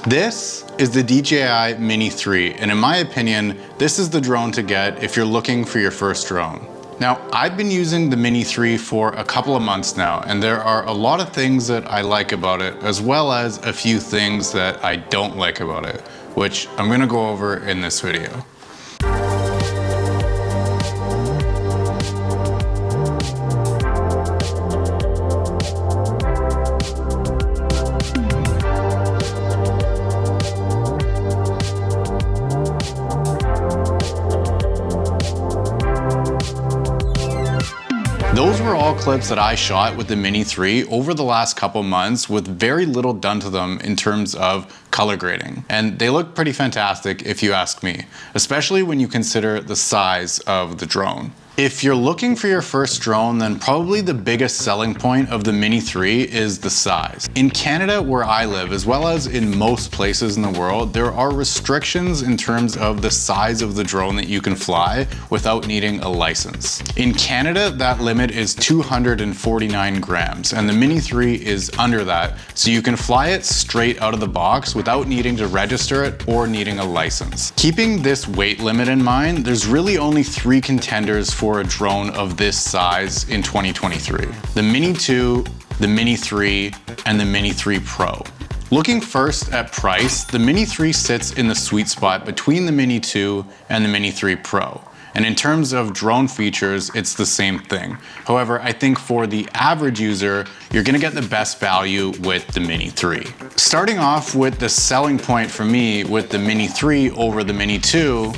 This is the DJI Mini 3, and in my opinion, this is the drone to get if you're looking for your first drone. Now, I've been using the Mini 3 for a couple of months now, and there are a lot of things that I like about it, as well as a few things that I don't like about it, which I'm gonna go over in this video. Those were all clips that I shot with the Mini 3 over the last couple months with very little done to them in terms of color grading. And they look pretty fantastic if you ask me, especially when you consider the size of the drone. If you're looking for your first drone, then probably the biggest selling point of the Mini 3 is the size. In Canada, where I live, as well as in most places in the world, there are restrictions in terms of the size of the drone that you can fly without needing a license. In Canada, that limit is 249 grams, and the Mini 3 is under that, so you can fly it straight out of the box without needing to register it or needing a license. Keeping this weight limit in mind, there's really only 3 contenders for a drone of this size in 2023. The Mini 2, the Mini 3, and the Mini 3 Pro. Looking first at price, the Mini 3 sits in the sweet spot between the Mini 2 and the Mini 3 Pro. And in terms of drone features, it's the same thing. However, I think for the average user, you're gonna get the best value with the Mini 3. Starting off with the selling point for me with the Mini 3 over the Mini 2,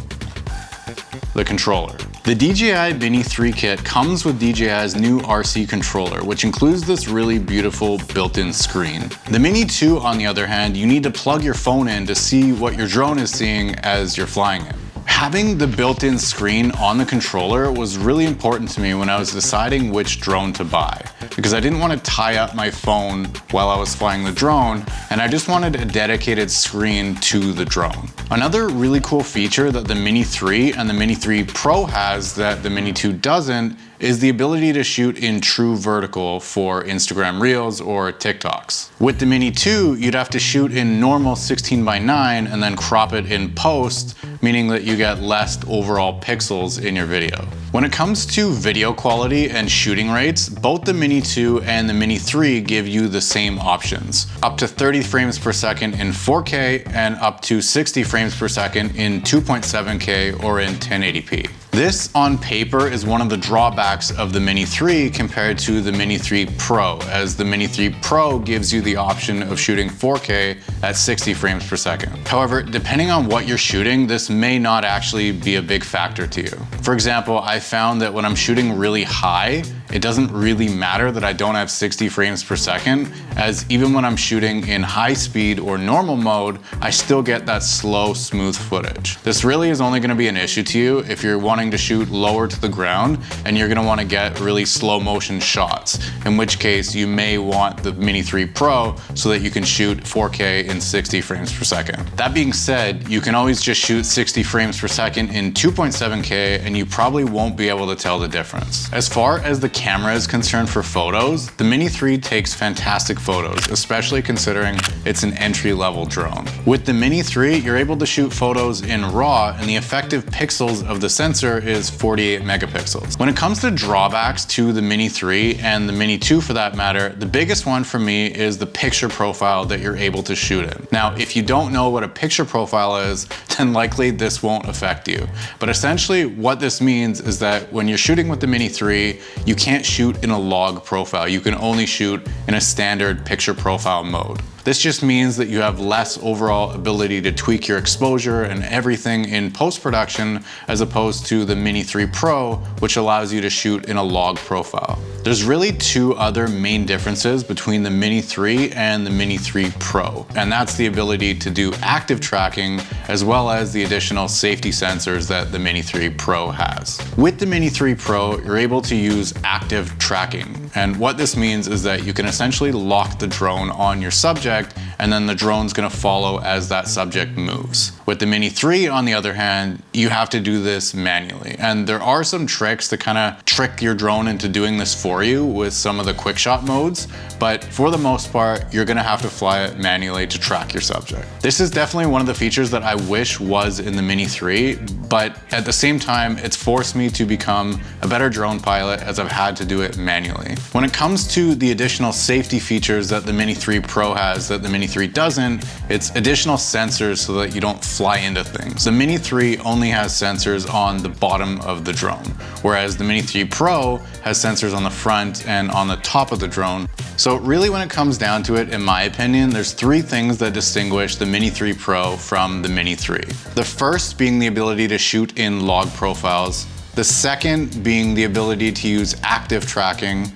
the controller. The DJI Mini 3 kit comes with DJI's new RC controller, which includes this really beautiful built-in screen. The Mini 2, on the other hand, you need to plug your phone in to see what your drone is seeing as you're flying it. Having the built-in screen on the controller was really important to me when I was deciding which drone to buy, because I didn't want to tie up my phone while I was flying the drone, and I just wanted a dedicated screen to the drone. Another really cool feature that the Mini 3 and the Mini 3 Pro has that the Mini 2 doesn't is the ability to shoot in true vertical for Instagram Reels or TikToks. With the Mini 2, you'd have to shoot in normal 16:9 and then crop it in post, meaning that you get less overall pixels in your video. When it comes to video quality and shooting rates, both the Mini 2 and the Mini 3 give you the same options. Up to 30 frames per second in 4K and up to 60 frames per second in 2.7K or in 1080p. This, on paper, is one of the drawbacks of the Mini 3 compared to the Mini 3 Pro, as the Mini 3 Pro gives you the option of shooting 4K at 60 frames per second. However, depending on what you're shooting, this may not actually be a big factor to you. For example, I found that when I'm shooting really high, it doesn't really matter that I don't have 60 frames per second, as even when I'm shooting in high speed or normal mode, I still get that slow, smooth footage. This really is only gonna be an issue to you if you're wanting to shoot lower to the ground and you're gonna wanna get really slow motion shots, in which case you may want the Mini 3 Pro so that you can shoot 4K in 60 frames per second. That being said, you can always just shoot 60 frames per second in 2.7K and you probably won't be able to tell the difference. As far as the camera is concerned for photos, the Mini 3 takes fantastic photos, especially considering it's an entry-level drone. With the Mini 3, you're able to shoot photos in RAW and the effective pixels of the sensor is 48 megapixels. When it comes to drawbacks to the Mini 3 and the Mini 2 for that matter, the biggest one for me is the picture profile that you're able to shoot in. Now, if you don't know what a picture profile is, then likely this won't affect you. But essentially what this means is that when you're shooting with the Mini 3, you can't shoot in a log profile. You can only shoot in a standard picture profile mode. This just means that you have less overall ability to tweak your exposure and everything in post-production as opposed to the Mini 3 Pro, which allows you to shoot in a log profile. There's really 2 other main differences between the Mini 3 and the Mini 3 Pro, and that's the ability to do active tracking as well as the additional safety sensors that the Mini 3 Pro has. With the Mini 3 Pro, you're able to use active tracking, and what this means is that you can essentially lock the drone on your subject and then the drone's gonna follow as that subject moves. With the Mini 3, on the other hand, you have to do this manually. And there are some tricks to kind of trick your drone into doing this for you with some of the quick shot modes, but for the most part, you're gonna have to fly it manually to track your subject. This is definitely one of the features that I wish was in the Mini 3, but at the same time, it's forced me to become a better drone pilot as I've had to do it manually. When it comes to the additional safety features that the Mini 3 Pro has that the Mini 3 doesn't, it's additional sensors so that you don't fly into things. The Mini 3 only has sensors on the bottom of the drone, whereas the Mini 3 Pro has sensors on the front and on the top of the drone. So really when it comes down to it, in my opinion, there's three things that distinguish the Mini 3 Pro from the Mini 3. The first being the ability to shoot in log profiles, the second being the ability to use active tracking,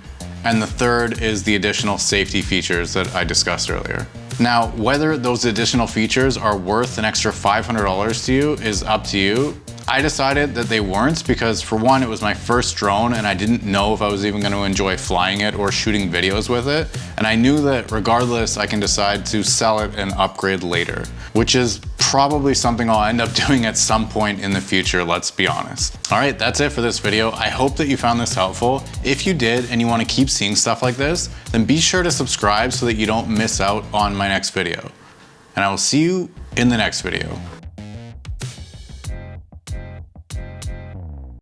and the third is the additional safety features that I discussed earlier. Now, whether those additional features are worth an extra $500 to you is up to you. I decided that they weren't because, for one, it was my first drone and I didn't know if I was even going to enjoy flying it or shooting videos with it. And I knew that regardless, I can decide to sell it and upgrade later, which is probably something I'll end up doing at some point in the future, let's be honest. All right, that's it for this video. I hope that you found this helpful. If you did and you want to keep seeing stuff like this, then be sure to subscribe so that you don't miss out on my next video. And I will see you in the next video.